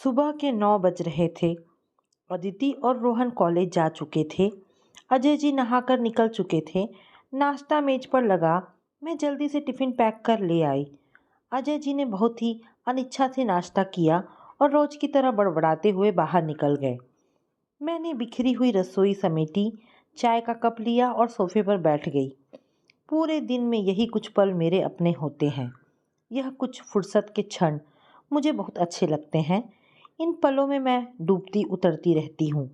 सुबह के 9 बज रहे थे। अदिति और रोहन कॉलेज जा चुके थे। अजय जी नहाकर निकल चुके थे। नाश्ता मेज पर लगा। मैं जल्दी से टिफिन पैक कर ले आई। अजय जी ने बहुत ही अनिच्छा से नाश्ता किया और रोज की तरह बड़बड़ाते हुए बाहर निकल गए। मैंने बिखरी हुई रसोई समेटी, चाय का कप लिया और सोफे पर बैठ गई। पूरे दिन में यही कुछ पल मेरे अपने होते हैं। यह कुछ फुर्सत के क्षण मुझे बहुत अच्छे लगते हैं। इन पलों में मैं डूबती उतरती रहती हूँ,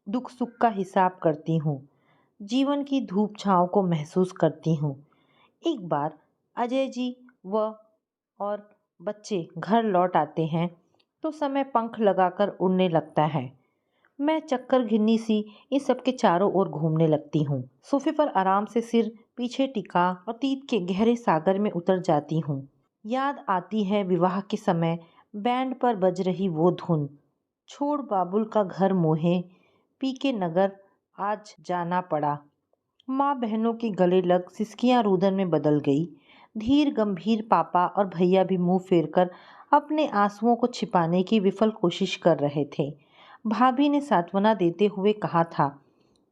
दुख सुख का हिसाब करती हूँ, जीवन की धूप छाँव को महसूस करती हूँ। एक बार अजय जी व और बच्चे घर लौट आते हैं तो समय पंख लगाकर उड़ने लगता है। मैं चक्कर घिन्नी सी इन सबके चारों ओर घूमने लगती हूँ। सोफे पर आराम से सिर पीछे टिका अतीत के गहरे सागर में उतर जाती हूँ। याद आती है विवाह के समय बैंड पर बज रही वो धुन, छोड़ बाबुल का घर मोहे, पी के नगर आज जाना पड़ा। माँ बहनों के गले लग सिसकियाँ रुदन में बदल गई। धीर गंभीर पापा और भैया भी मुंह फेरकर अपने आंसुओं को छिपाने की विफल कोशिश कर रहे थे। भाभी ने सांत्वना देते हुए कहा था,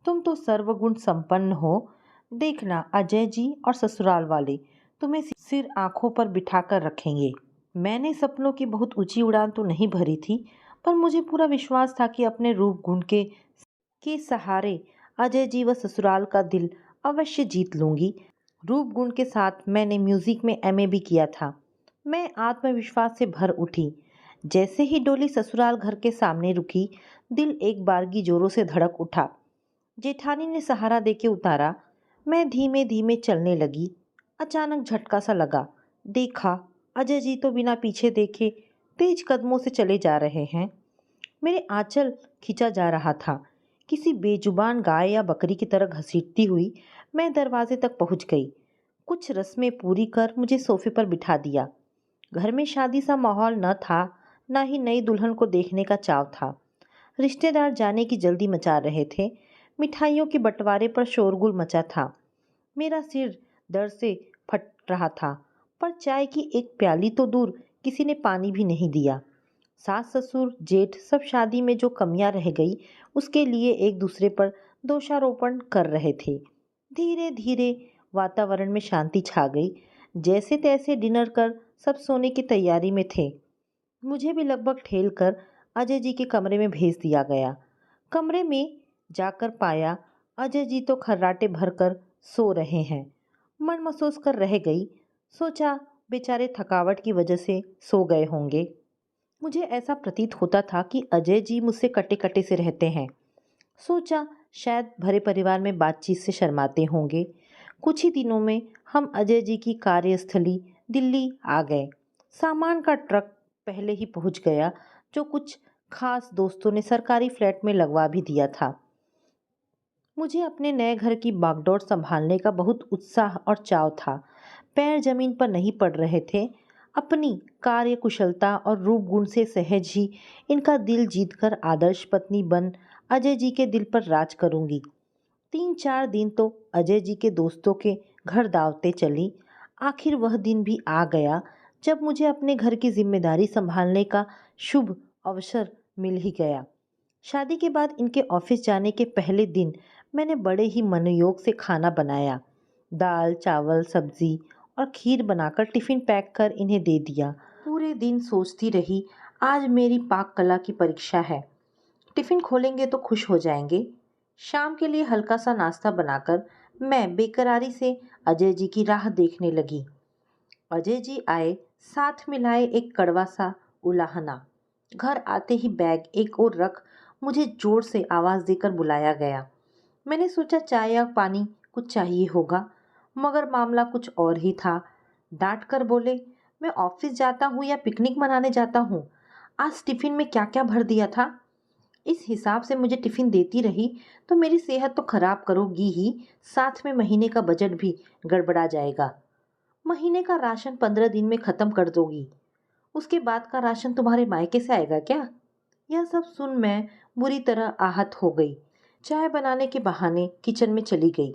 तुम तो सर्वगुण संपन्न हो। देखना अजय जी और ससुराल वाले तुम्हें सिर आंखों पर बिठाकर रखेंगे। मैंने सपनों की बहुत ऊंची उड़ान तो नहीं भरी थी, पर मुझे पूरा विश्वास था कि अपने रूप गुण के सहारे अजय जी व ससुराल का दिल अवश्य जीत लूंगी। रूप गुण के साथ मैंने म्यूजिक में एमए भी किया था। मैं आत्मविश्वास से भर उठी। जैसे ही डोली ससुराल घर के सामने रुकी, दिल एक बारगी जोरों से धड़क उठा। जेठानी ने सहारा देके उतारा। मैं धीमे धीमे चलने लगी। अचानक झटका सा लगा। देखा, अजय जी तो बिना पीछे देखे तेज कदमों से चले जा रहे हैं। मेरे आंचल खींचा जा रहा था। किसी बेजुबान गाय या बकरी की तरह घसीटती हुई मैं दरवाजे तक पहुंच गई। कुछ रस्में पूरी कर मुझे सोफे पर बिठा दिया। घर में शादी सा माहौल न था, न ही नई दुल्हन को देखने का चाव था। रिश्तेदार जाने की जल्दी मचा रहे थे। मिठाइयों के बंटवारे पर शोरगुल मचा था। मेरा सिर दर्द से फट रहा था, पर चाय की एक प्याली तो दूर, किसी ने पानी भी नहीं दिया। सास ससुर जेठ सब शादी में जो कमियां रह गई, उसके लिए एक दूसरे पर दोषारोपण कर रहे थे। धीरे धीरे वातावरण में शांति छा गई। जैसे तैसे डिनर कर सब सोने की तैयारी में थे। मुझे भी लगभग ठेल कर अजय जी के कमरे में भेज दिया गया। कमरे में जाकर पाया अजय जी तो खर्राटे भरकर सो रहे हैं। मन महसूस कर रह गई। सोचा बेचारे थकावट की वजह से सो गए होंगे। मुझे ऐसा प्रतीत होता था कि अजय जी मुझसे कटे कटे से रहते हैं। सोचा शायद भरे परिवार में बातचीत से शर्माते होंगे। कुछ ही दिनों में हम अजय जी की कार्यस्थली दिल्ली आ गए। सामान का ट्रक पहले ही पहुंच गया, जो कुछ खास दोस्तों ने सरकारी फ्लैट में लगवा भी दिया था। मुझे अपने नए घर की बागडोर संभालने का बहुत उत्साह और चाव था। पैर जमीन पर नहीं पड़ रहे थे। अपनी कार्य कुशलता और रूप गुण से सहज ही इनका दिल जीतकर आदर्श पत्नी बन अजय जी के दिल पर राज करूंगी। 3-4 दिन तो अजय जी के दोस्तों के घर दावतें चली। आखिर वह दिन भी आ गया जब मुझे अपने घर की जिम्मेदारी संभालने का शुभ अवसर मिल ही गया। शादी के बाद इनके ऑफिस जाने के पहले दिन मैंने बड़े ही मनोयोग से खाना बनाया। दाल चावल सब्जी और खीर बनाकर टिफिन पैक कर इन्हें दे दिया। पूरे दिन सोचती रही, आज मेरी पाक कला की परीक्षा है। टिफिन खोलेंगे तो खुश हो जाएंगे। शाम के लिए हल्का सा नाश्ता बनाकर मैं बेकरारी से अजय जी की राह देखने लगी। अजय जी आए, साथ में लाए एक कड़वा सा उलाहना। घर आते ही बैग एक ओर रख मुझे जोर से आवाज देकर बुलाया गया। मैंने सोचा चाय या पानी कुछ चाहिए होगा, मगर मामला कुछ और ही था। डांट कर बोले, मैं ऑफिस जाता हूँ या पिकनिक मनाने जाता हूँ? आज टिफिन में क्या क्या भर दिया था? इस हिसाब से मुझे टिफिन देती रही तो मेरी सेहत तो खराब करोगी ही, साथ में महीने का बजट भी गड़बड़ा जाएगा। महीने का राशन 15 दिन में खत्म कर दोगी, उसके बाद का राशन तुम्हारे मायके से आएगा क्या? यह सब सुन मैं बुरी तरह आहत हो गई। चाय बनाने के बहाने किचन में चली गई।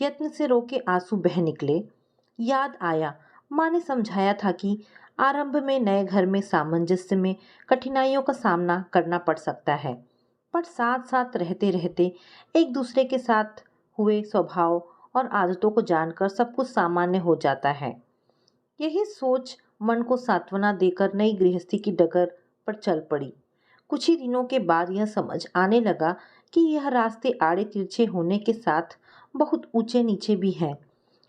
यत्न से रोके आंसू बह निकले। याद आया, माँ ने समझाया था कि आरंभ में नए घर में सामंजस्य में कठिनाइयों का सामना करना पड़ सकता है, पर साथ साथ रहते रहते एक दूसरे के साथ हुए स्वभाव और आदतों को जानकर सब कुछ सामान्य हो जाता है। यही सोच मन को सांत्वना देकर नई गृहस्थी की डगर पर चल पड़ी। कुछ ही दिनों के बाद यह समझ आने लगा कि यह रास्ते आड़े तिरछे होने के साथ बहुत ऊंचे नीचे भी हैं।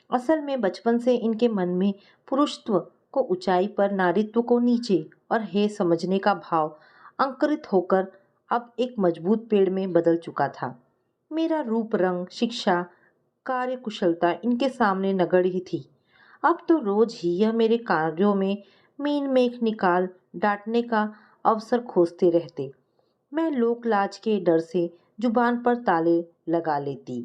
असल में बचपन से इनके मन में पुरुषत्व को ऊंचाई पर, नारीत्व को नीचे और हे समझने का भाव अंकुरित होकर अब एक मजबूत पेड़ में बदल चुका था। मेरा रूप रंग, शिक्षा, कार्यकुशलता इनके सामने नगण्य ही थी। अब तो रोज ही यह मेरे कार्यों में मीन मेख निकाल डांटने का अवसर खोजते रहते। मैं लोक लाज के डर से जुबान पर ताले लगा लेती।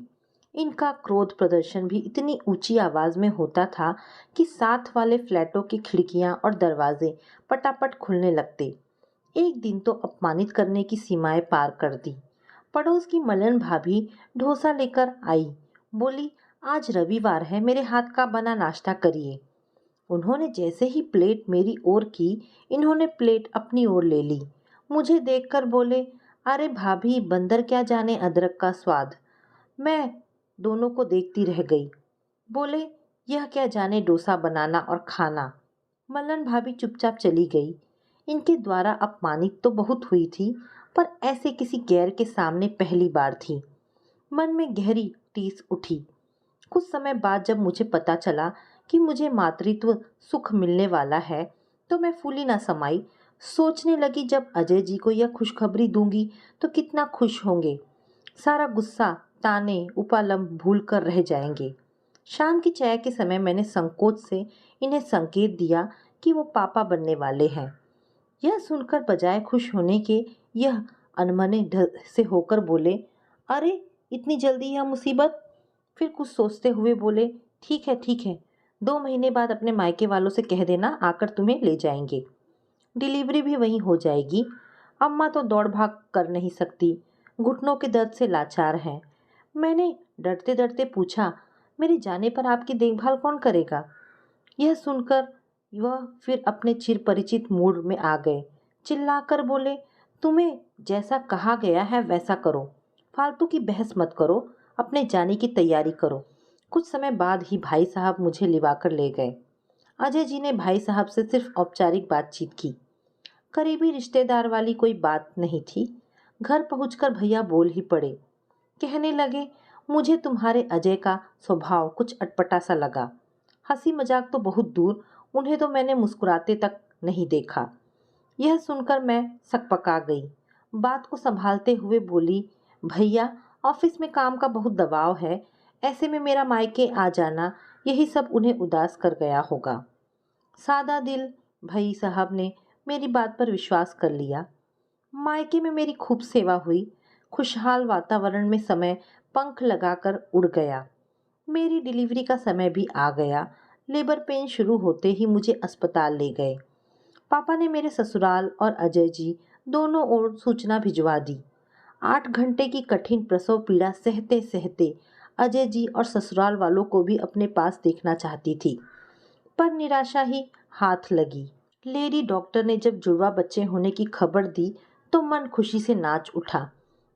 इनका क्रोध प्रदर्शन भी इतनी ऊंची आवाज में होता था कि साथ वाले फ्लैटों की खिड़कियां और दरवाजे पटापट खुलने लगते। एक दिन तो अपमानित करने की सीमाएं पार कर दी। पड़ोस की मलन भाभी डोसा लेकर आई। बोली, आज रविवार है, मेरे हाथ का बना नाश्ता करिए। उन्होंने जैसे ही प्लेट मेरी ओर की, इन्होंने प्लेट अपनी ओर ले ली। मुझे देखकर बोले, अरे भाभी, बंदर क्या जाने अदरक का स्वाद। मैं दोनों को देखती रह गई। बोले, यह क्या जाने डोसा बनाना और खाना। मलन भाभी चुपचाप चली गई। इनके द्वारा अपमानित तो बहुत हुई थी, पर ऐसे किसी गैर के सामने पहली बार थी। मन में गहरी टीस उठी। कुछ समय बाद जब मुझे पता चला कि मुझे मातृत्व सुख मिलने वाला है, तो मैं फूली ना समाई। सोचने लगी, जब अजय जी को यह खुशखबरी दूंगी तो कितना खुश होंगे। सारा गुस्सा, ताने, उपालंब भूल कर रह जाएंगे। शाम की चाय के समय मैंने संकोच से इन्हें संकेत दिया कि वो पापा बनने वाले हैं। यह सुनकर बजाय खुश होने के यह अनमने ढंग से होकर बोले, अरे इतनी जल्दी यह मुसीबत। फिर कुछ सोचते हुए बोले, ठीक है ठीक है, 2 महीने बाद अपने मायके वालों से कह देना, आकर तुम्हें ले जाएंगे। डिलीवरी भी वहीं हो जाएगी। अम्मा तो दौड़ भाग कर नहीं सकती, घुटनों के दर्द से लाचार हैं। मैंने डरते डरते पूछा, मेरे जाने पर आपकी देखभाल कौन करेगा। यह सुनकर वह फिर अपने चिर परिचित मूड में आ गए। चिल्लाकर बोले, तुम्हें जैसा कहा गया है वैसा करो, फालतू की बहस मत करो, अपने जाने की तैयारी करो। कुछ समय बाद ही भाई साहब मुझे लिवाकर ले गए। अजय जी ने भाई साहब से सिर्फ औपचारिक बातचीत की। करीबी रिश्तेदार वाली कोई बात नहीं थी। घर पहुंचकर भैया बोल ही पड़े। कहने लगे, मुझे तुम्हारे अजय का स्वभाव कुछ अटपटा सा लगा। हंसी मजाक तो बहुत दूर, उन्हें तो मैंने मुस्कुराते तक नहीं देखा। यह सुनकर मैं सकपका गई। बात को संभालते हुए बोली, भैया, ऑफिस में काम का बहुत दबाव है, ऐसे में मेरा मायके आ जाना यही सब उन्हें उदास कर गया होगा। सादा दिल भाई साहब ने मेरी बात पर विश्वास कर लिया। मायके में मेरी खूब सेवा हुई। खुशहाल वातावरण में समय पंख लगाकर उड़ गया। मेरी डिलीवरी का समय भी आ गया। लेबर पेन शुरू होते ही मुझे अस्पताल ले गए। पापा ने मेरे ससुराल और अजय जी दोनों ओर सूचना भिजवा दी। 8 घंटे की कठिन प्रसव पीड़ा सहते सहते अजय जी और ससुराल वालों को भी अपने पास देखना चाहती थी, पर निराशा ही हाथ लगी। लेडी डॉक्टर ने जब जुड़वा बच्चे होने की खबर दी तो मन खुशी से नाच उठा।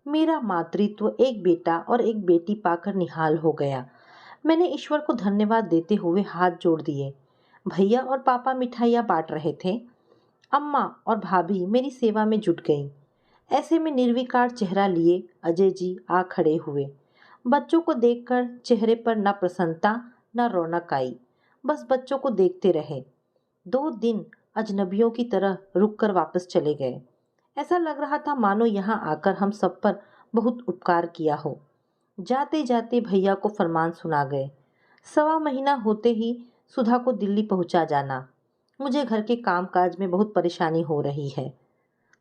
मेरा मातृत्व एक बेटा और एक बेटी पाकर निहाल हो गया। मैंने ईश्वर को धन्यवाद देते हुए हाथ जोड़ दिए। भैया और पापा मिठाइयाँ बांट रहे थे। अम्मा और भाभी मेरी सेवा में जुट गईं। ऐसे में निर्विकार चेहरा लिए अजय जी आ खड़े हुए। बच्चों को देखकर चेहरे पर न प्रसन्नता न रौनक आई। बस बच्चों को देखते रहे। 2 दिन अजनबियों की तरह रुक कर वापस चले गए। ऐसा लग रहा था मानो यहाँ आकर हम सब पर बहुत उपकार किया हो। जाते जाते भैया को फरमान सुना गए, 1.25 महीना होते ही सुधा को दिल्ली पहुंचा जाना। मुझे घर के कामकाज में बहुत परेशानी हो रही है।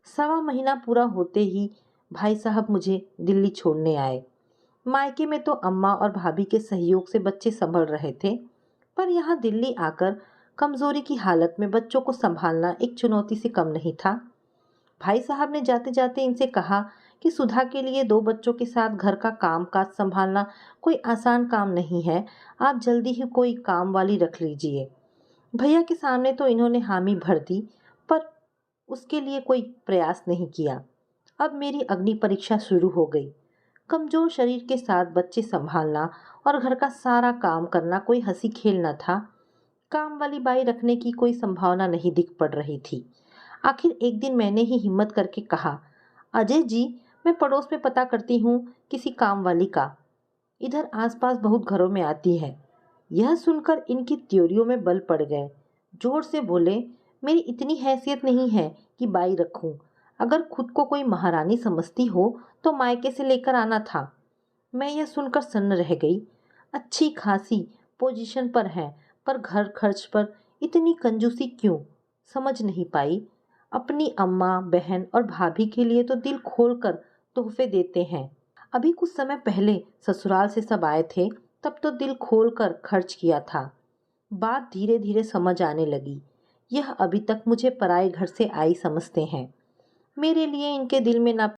1.25 महीना पूरा होते ही भाई साहब मुझे दिल्ली छोड़ने आए। मायके में तो अम्मा और भाभी के सहयोग से बच्चे संभल रहे थे, पर यहाँ दिल्ली आकर कमजोरी की हालत में बच्चों को संभालना एक चुनौती से कम नहीं था। भाई साहब ने जाते जाते इनसे कहा कि सुधा के लिए 2 बच्चों के साथ घर का काम काज संभालना कोई आसान काम नहीं है, आप जल्दी ही कोई काम वाली रख लीजिए। भैया के सामने तो इन्होंने हामी भर दी, पर उसके लिए कोई प्रयास नहीं किया। अब मेरी अग्नि परीक्षा शुरू हो गई। कमजोर शरीर के साथ बच्चे संभालना और घर का सारा काम करना कोई हंसी खेल न था। काम वाली बाई रखने की कोई संभावना नहीं दिख पड़ रही थी। आखिर एक दिन मैंने ही हिम्मत करके कहा, अजय जी, मैं पड़ोस में पता करती हूँ किसी काम वाली का। इधर आसपास बहुत घरों में आती है। यह सुनकर इनकी त्योरियों में बल पड़ गए। जोर से बोले, मेरी इतनी हैसियत नहीं है कि बाई रखूं। अगर खुद को कोई महारानी समझती हो तो मायके से लेकर आना था। मैं यह सुनकर सन्न रह गई। अच्छी खासी पोजीशन पर है, पर घर खर्च पर इतनी कंजूसी क्यों, समझ नहीं पाई। अपनी अम्मा, बहन और भाभी के लिए तो दिल खोलकर तोहफे देते हैं। अभी कुछ समय पहले ससुराल से सब आए थे, तब तो दिल खोलकर खर्च किया था। बात धीरे धीरे समझ आने लगी। यह अभी तक मुझे पराए घर से आई समझते हैं। मेरे लिए इनके दिल में ना